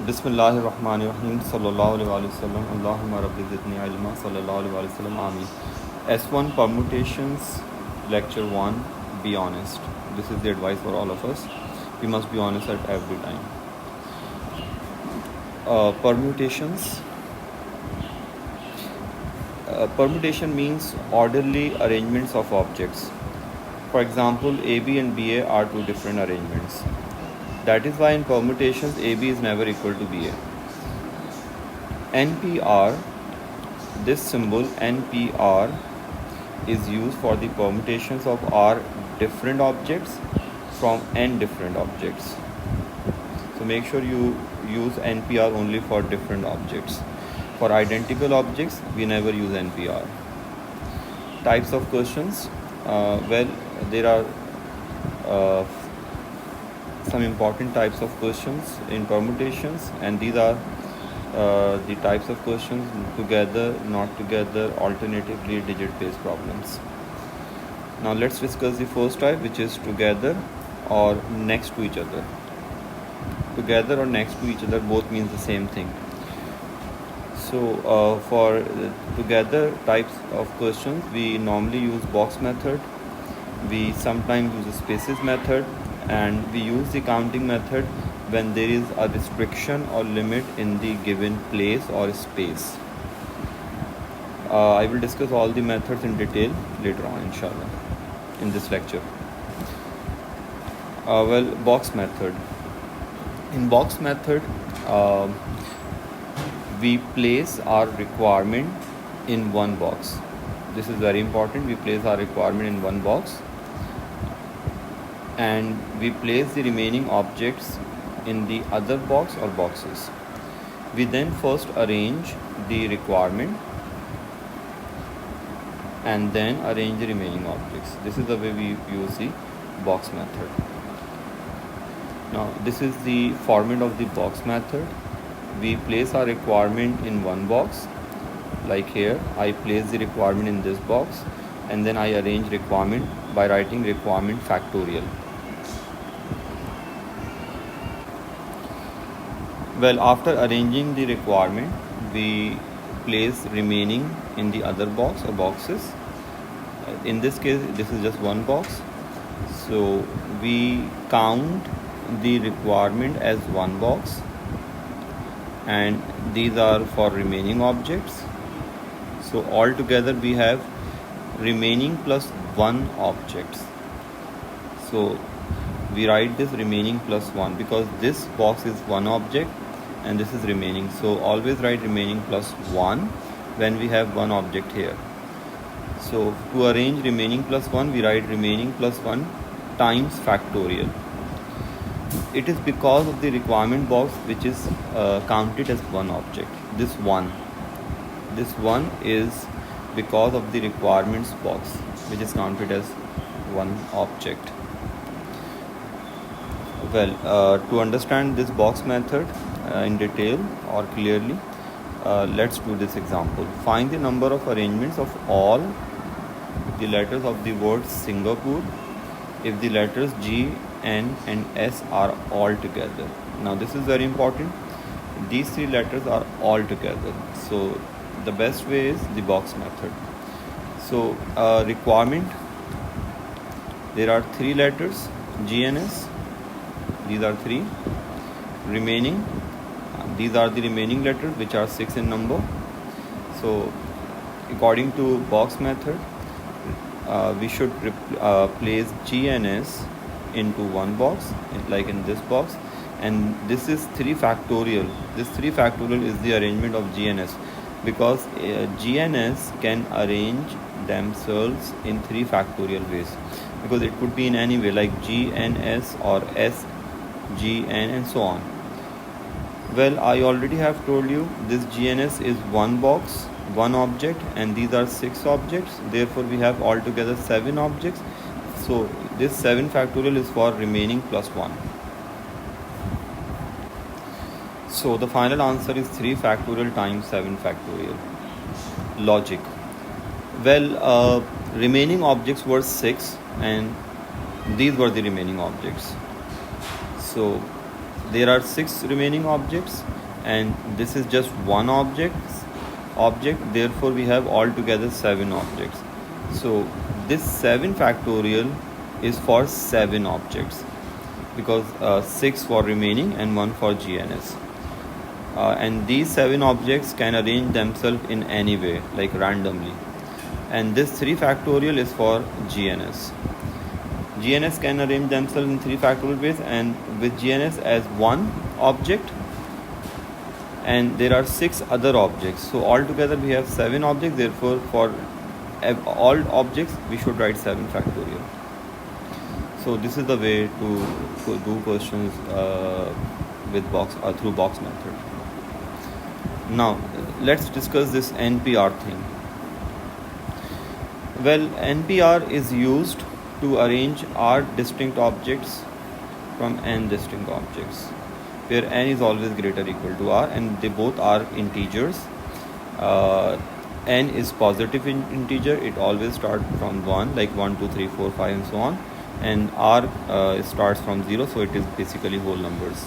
बिस्मिल्लाहिर्रहमानिर्रहीम सल्लल्लाहु अलैहि वसल्लम अल्लाहुम्मा रब्बि ज़िदनी इल्मा सल्लल्लाहु अलैहि वसल्लम आमीन. S1 permutations lecture 1. Be honest. This is the advice for all of us. We must be honest at every time. Permutations. Permutation means orderly arrangements of objects. For example, AB and BA are two different arrangements. That is why in permutations AB is never equal to BA. NPR, this symbol NPR is used for the permutations of R different objects from N different objects. So make sure you use NPR only for different objects. For identical objects, we never use NPR. Types of questions. Well, there are some important types of questions in permutations, and these are the types of questions: together, not together, alternatively, digit-based problems. Now let's discuss the first type, which is together or next to each other. Together or next to each other both means the same thing. So for together types of questions, we normally use box method. We sometimes use a spaces method, and we use the counting method when there is a restriction or limit in the given place or space. I will discuss all the methods in detail later on, inshallah, in this lecture. Well, box method. In box method, we place our requirement in one box. This is very important. We place our requirement in one box, and we place the remaining objects in the other box or boxes. We then first arrange the requirement and then arrange the remaining objects. This is the way we use the box method. Now this is the format of the box method. We place our requirement in one box, like here I place the requirement in this box, and then I arrange requirement by writing requirement factorial. Well, after arranging the requirement, we place remaining in the other box or boxes. In this case, this is just one box, so we count the requirement as one box, and these are for remaining objects. So altogether we have remaining plus one objects. So we write this remaining plus one because this box is one object and this is remaining. So always write remaining plus one when we have one object here. So to arrange remaining plus one, we write remaining plus one times factorial. It is because of the requirement box which is counted as one object. This one is because of the requirements box which is counted as one object. Well, to understand this box method in detail or clearly, let's do this example. Find the number of arrangements of all the letters of the word Singapore if the letters G, N and S are all together. Now this is very important. These three letters are all together. So the best way is the box method. So requirement, there are three letters G and S. These are three. Remaining, these are the remaining letters which are 6 in number. So according to box method, we should place G and S into one box, like in this box, and this is 3 factorial. This 3 factorial is the arrangement of G and S, because G and S can arrange themselves in 3 factorial ways, because it could be in any way, like G N S or S G N and so on. Well, I already have told you this GNS is one box, one object, and these are 6 objects. Therefore we have altogether 7 objects. So this 7 factorial is for remaining plus 1. So the final answer is 3 factorial times 7 factorial. Logic. Well, remaining objects were 6 and these were the remaining objects. So there are 6 remaining objects, and this is just one object. Therefore we have altogether 7 objects. So this 7 factorial is for 7 objects, because 6 for remaining and 1 for GNS. And these 7 objects can arrange themselves in any way, like randomly. And this 3 factorial is for GNS. GNS can arrange themselves in 3 factorial ways, and with GNS as one object, and there are 6 other objects. So altogether we have 7 objects. Therefore for all objects we should write 7 factorial. So this is the way to do questions with box through box method. Now let's discuss this NPR thing. Well, NPR is used to arrange R distinct objects from N distinct objects, where N is always greater or equal to R, and they both are integers. N is positive integer, it always starts from 1, like 1, 2, 3, 4, 5 and so on, and R starts from 0, so it is basically whole numbers.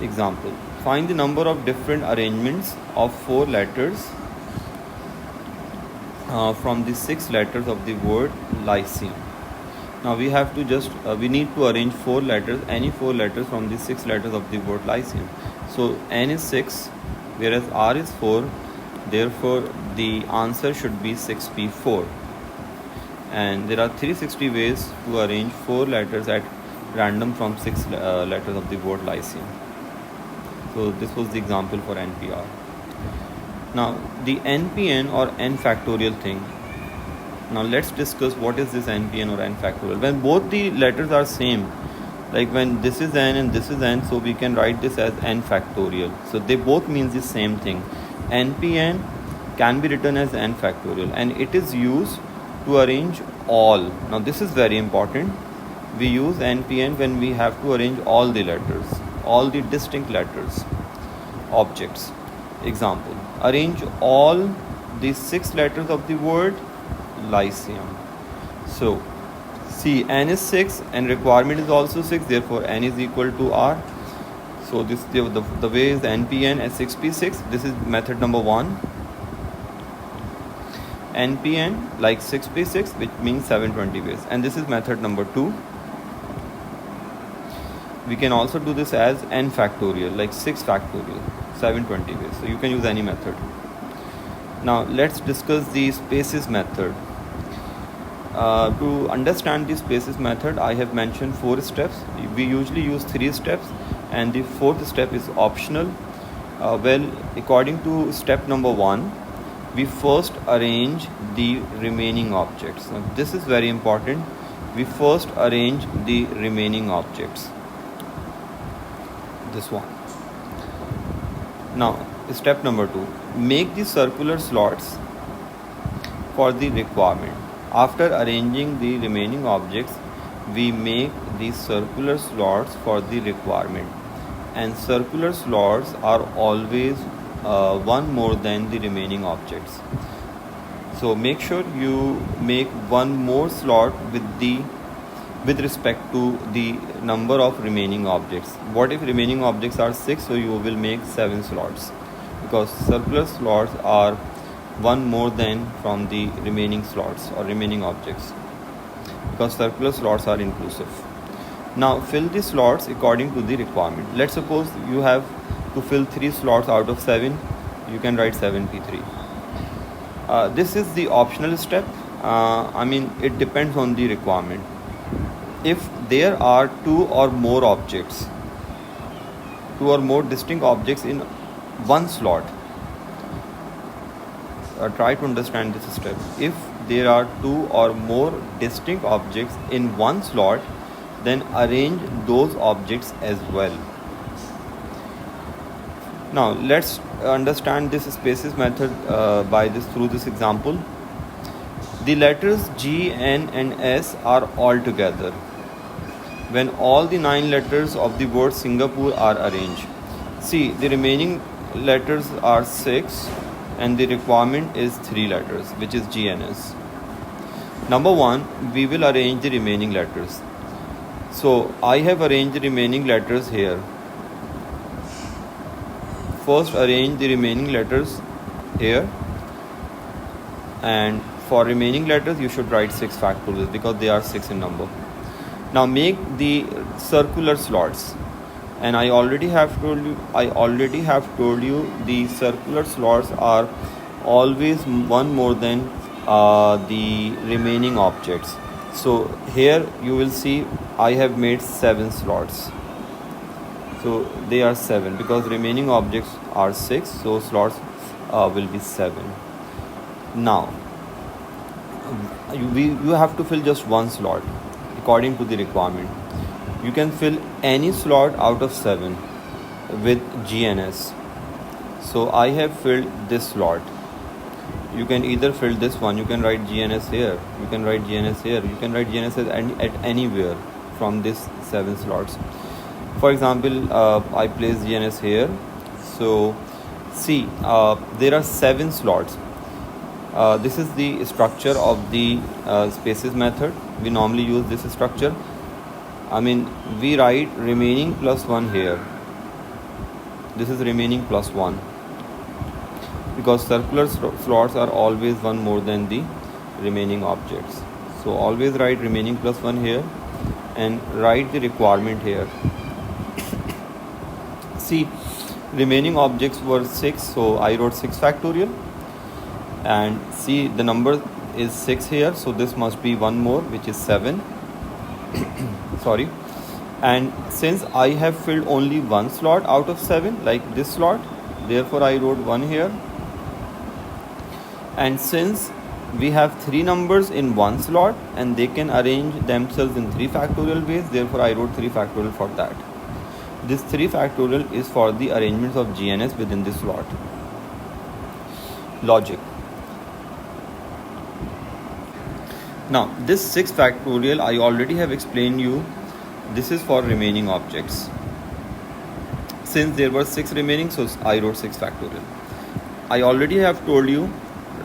Example, find the number of different arrangements of 4 letters from the 6 letters of the word Lyceum. Now we have to we need to arrange 4 letters, any 4 letters from the 6 letters of the word Lyceum. So N is 6, whereas R is 4. Therefore the answer should be 6p4. And there are 360 ways to arrange 4 letters at random from 6 letters of the word Lyceum. So this was the example for NPR. Now the NPN or N factorial thing. Now let's discuss what is this NPN or N factorial. When both the letters are same, like when this is N and this is N, so we can write this as N factorial. So they both means the same thing. NPN can be written as N factorial, and it is used to arrange all. Now this is very important. We use NPN when we have to arrange all the letters, all the distinct letters, objects. Example, arrange all the 6 letters of the word Lyceum. So see, N is 6 and requirement is also 6, therefore N is equal to R. So this the way is NPN as 6p6. This is method number 1. NPN like 6p6, which means 720 ways, and this is method number 2. We can also do this as N factorial, like 6 factorial, 720 ways. So you can use any method. Now let's discuss the spaces method. To understand the spaces method, I have mentioned 4 steps. We usually use 3 steps, and the 4th step is optional. Well, according to step number 1, we first arrange the remaining objects. Now, this is very important. We first arrange the remaining objects. This one. Now, step number 2, make the circular slots for the requirement. After arranging the remaining objects, we make the circular slots for the requirement, and circular slots are always one more than the remaining objects. So make sure you make one more slot with respect to the number of remaining objects. What if remaining objects are 6? So you will make 7 slots, because circular slots are one more than from the remaining slots or remaining objects, because circular slots are inclusive. Now fill the slots according to the requirement. Let's suppose you have to fill 3 slots out of 7. You can write 7p3. This is the optional step. It depends on the requirement. If there are 2 or more objects, 2 or more distinct objects in one slot, try to understand this step. If there are 2 or more distinct objects in one slot, then arrange those objects as well. Now let's understand this spaces method through this example. The letters G, N and S are all together when all the 9 letters of the word Singapore are arranged. See, the remaining letters are 6 and the requirement is 3 letters, which is GNS. Number 1, we will arrange the remaining letters. So I have arranged the remaining letters here. first arrange the remaining letters here, and for remaining letters you should write 6 factorials because they are 6 in number. Now make the circular slots, and I already have told you the circular slots are always one more than the remaining objects. So here you will see I have made 7 slots. So they are 7 because remaining objects are 6, so slots will be 7. Now you have to fill just one slot according to the requirement. You can fill any slot out of 7 with GNS. So I have filled this slot. You can either fill this one, you can write GNS here, you can write GNS here, you can write GNS at anywhere from these 7 slots. For example, I place GNS here. So see, there are 7 slots. This is the structure of the spaces method. We normally use this structure. We write remaining plus 1 here. This is remaining plus 1 because circular slots are always one more than the remaining objects. So always write remaining plus 1 here and write the requirement here. See, remaining objects were 6, so I wrote 6 factorial, and see the number is 6 here, so this must be one more, which is 7. Sorry. And since I have filled only one slot out of 7, like this slot, therefore I wrote 1 here. And since we have 3 numbers in one slot and they can arrange themselves in 3 factorial ways, therefore I wrote 3 factorial for that. This 3 factorial is for the arrangements of GNS within this slot. Logic. Now this 6 factorial I already have explained you. This is for remaining objects. Since there were 6 remaining, so I wrote 6 factorial. I already have told you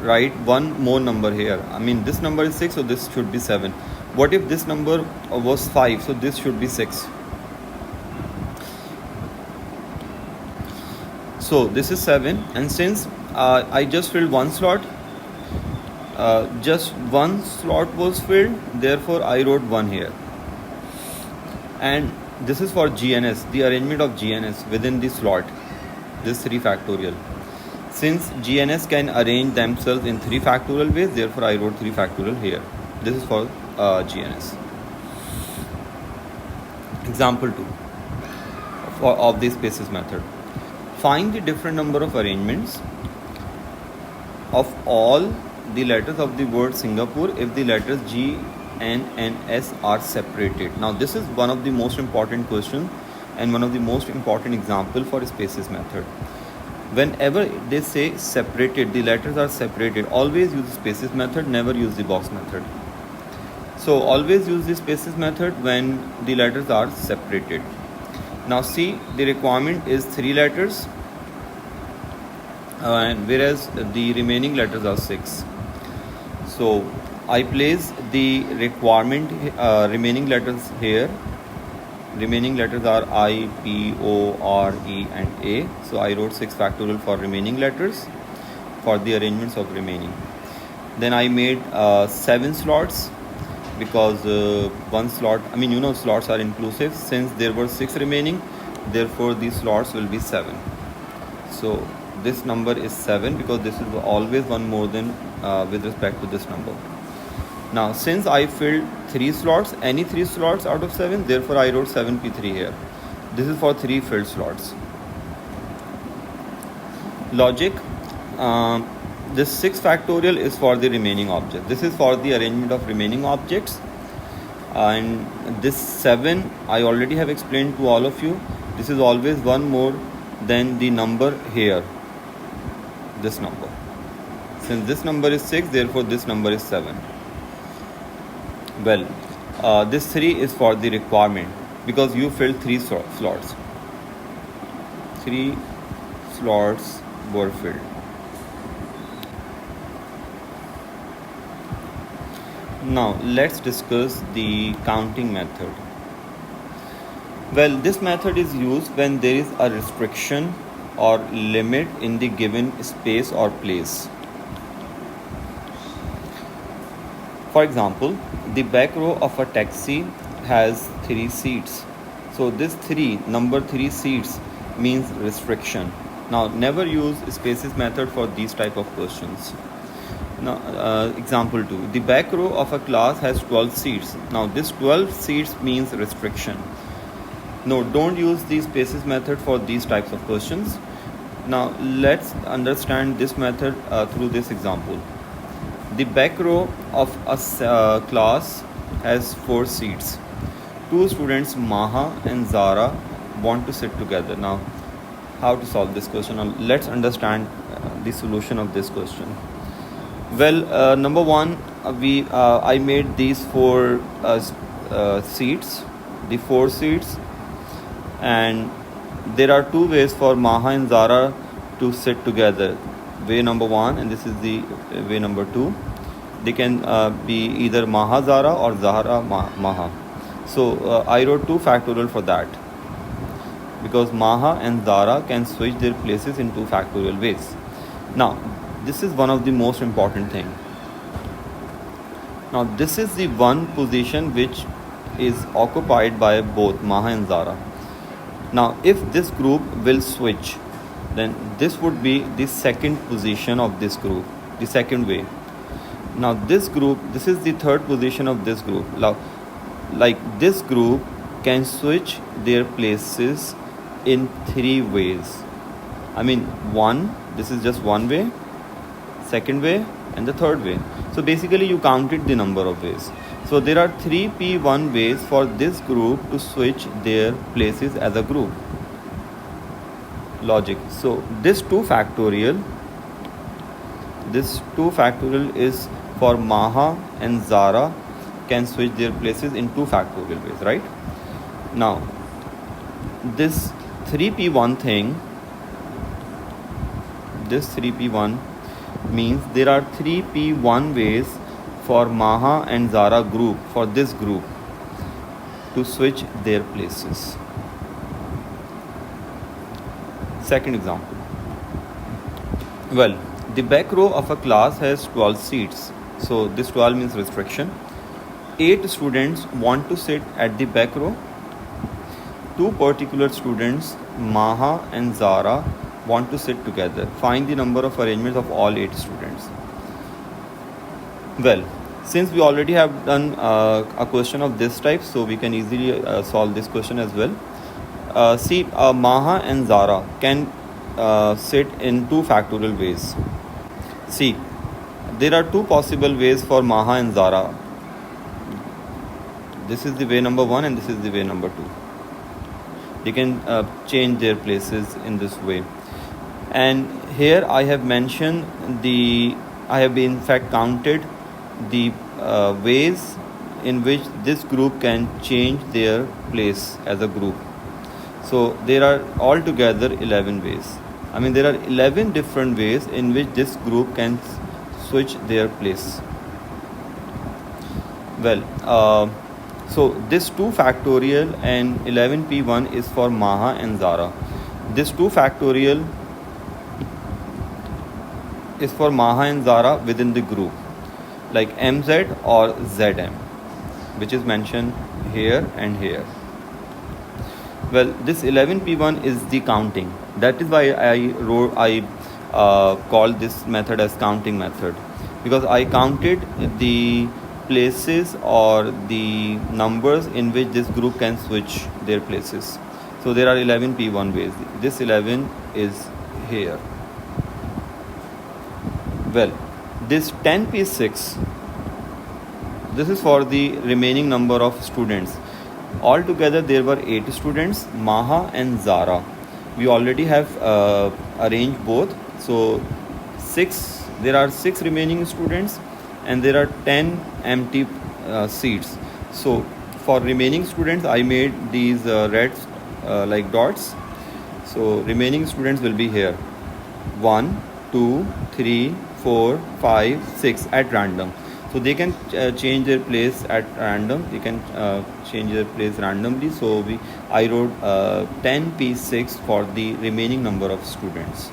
write one more number here. This number is 6, so this should be 7. What if this number was 5, so this should be 6. So this is 7, and since I just filled one slot, just one slot was filled, therefore I wrote 1 here. And this is for GNS, the arrangement of GNS within the slot, this 3 factorial. Since GNS can arrange themselves in 3 factorial ways, therefore I wrote 3 factorial here. This is for GNS. Example 2 of the spaces method. Find the different number of arrangements of all the letters of the word Singapore if the letters G, N and S are separated. Now this is one of the most important questions and one of the most important example for spaces method. Whenever they say separated, the letters are separated, always use the spaces method, never use the box method. So always use the spaces method when the letters are separated. Now see, the requirement is 3 letters, whereas the remaining letters are 6. So I place the requirement remaining letters here. Remaining letters are I, P, O, R, E and A. So I wrote 6 factorial for remaining letters for the arrangements of remaining. Then I made 7 slots because one slot, slots are inclusive. Since there were 6 remaining, therefore these slots will be 7. So this number is 7 because this is always one more than with respect to this number. Now since I filled 3 slots, any 3 slots out of 7, therefore I wrote 7p3 here. This is for 3 filled slots. Logic. This 6 factorial is for the remaining object. This is for the arrangement of remaining objects. And this 7 I already have explained to all of you. This is always one more than the number here. This number. Since this number is 6, therefore this number is 7. Well, this 3 is for the requirement because you filled 3 slots. 3 slots were filled. Now let's discuss the counting method. Well, this method is used when there is a restriction or limit in the given space or place. For example, the back row of a taxi has 3 seats. So this number 3 seats means restriction. Now never use spaces method for these type of questions. Now example 2, the back row of a class has 12 seats. Now this 12 seats means restriction. No, don't use the spaces method for these types of questions. Now let's understand this method through this example. The back row of a class has 4 seats. 2 students, Maha and Zara, want to sit together. Now, how to solve this question? Now, let's understand the solution of this question. Well, number one, I made these 4 seats, the 4 seats, and there are 2 ways for Maha and Zara to sit together. Way number 1, and this is the way number 2. They can be either Maha Zara or Zahra Maha. So I wrote 2 factorial for that, because Maha and Zara can switch their places in 2 factorial ways. Now this is one of the most important thing. Now this is the one position which is occupied by both Maha and Zara. Now if this group will switch, then this would be the second position of this group, the second way. Now this group, this is the third position of this group. Now, like this group can switch their places in 3 ways. I mean, this is just one way, second way, and the third way. So basically you counted the number of ways. So there are 3p1 ways for this group to switch their places as a group. Logic. So this 2 factorial is for Maha and Zara can switch their places in 2 factorial ways, right? Now this 3p1 thing, this 3p1 means there are 3p1 ways for Maha and Zara group, for this group, to switch their places. Second example. Well, the back row of a class has 12 seats. So this 12 means restriction. 8 students want to sit at the back row. 2 particular students, Maha and Zara, want to sit together. Find the number of arrangements of all 8 students. Well, since we already have done a question of this type, so we can easily solve this question as well. See, Maha and Zara can sit in 2 factorial ways. See, there are 2 possible ways for Maha and Zara. This is the way number 1 and this is the way number 2. They can change their places in this way. And here I have mentioned I have in fact counted the ways in which this group can change their place as a group. So there are altogether 11 ways. I mean, there are 11 different ways in which this group can switch their place. Well, so this 2 factorial and 11p1 is for Maha and Zara. This 2 factorial is for Maha and Zara within the group, like MZ or ZM, which is mentioned here and here. Well, this 11p1 is the counting. That is why I called this method as counting method, because I counted the places or the numbers in which this group can switch their places. So there are 11p1 ways. This 11 is here. Well, this 10p6, this is for the remaining number of students. Altogether there were 8 students, Maha and Zara. We already have arranged both. So there are 6 remaining students and there are 10 empty seats. So for remaining students I made these red like dots. So remaining students will be here, 1, 2, 3, 4, 5, 6 at random. So they can change their place at random. They can change their place randomly. So I wrote 10p6 for the remaining number of students.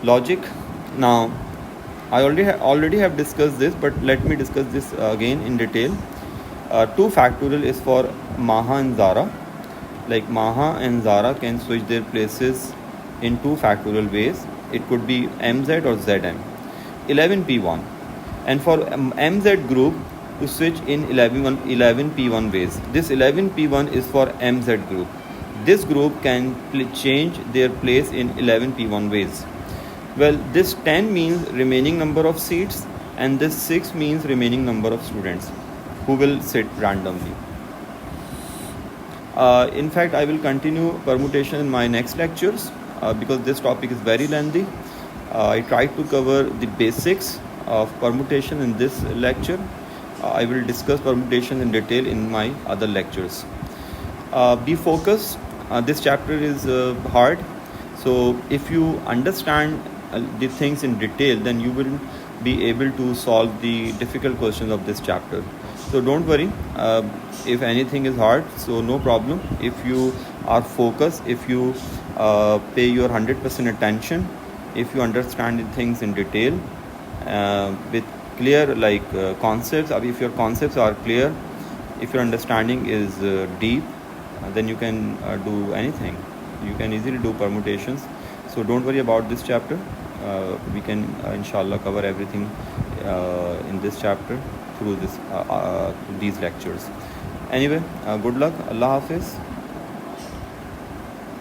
Logic. Now I already have discussed this, but let me discuss this again in detail. 2 factorial is for Maha and Zara. Like Maha and Zara can switch their places in 2 factorial ways. It could be MZ or ZM. 11p1. And for MZ group to switch in 11p1 ways. This 11p1 is for MZ group. This group can change their place in 11p1 ways. Well, this 10 means remaining number of seats, and this 6 means remaining number of students who will sit randomly. In fact, I will continue permutation in my next lectures because this topic is very lengthy. I tried to cover the basics of permutation in this lecture. I will discuss permutation in detail in my other lectures. Be focused. This chapter is hard. So if you understand the things in detail, then you will be able to solve the difficult questions of this chapter. So don't worry if anything is hard, so no problem. If you are focused, if you pay your 100% attention, if you understand the things in detail with clear concepts, if your concepts are clear, if your understanding is deep, then you can do anything. You can easily do permutations. So don't worry about this chapter. We can inshallah cover everything in this chapter through these lectures. Anyway, good luck. Allah Hafiz.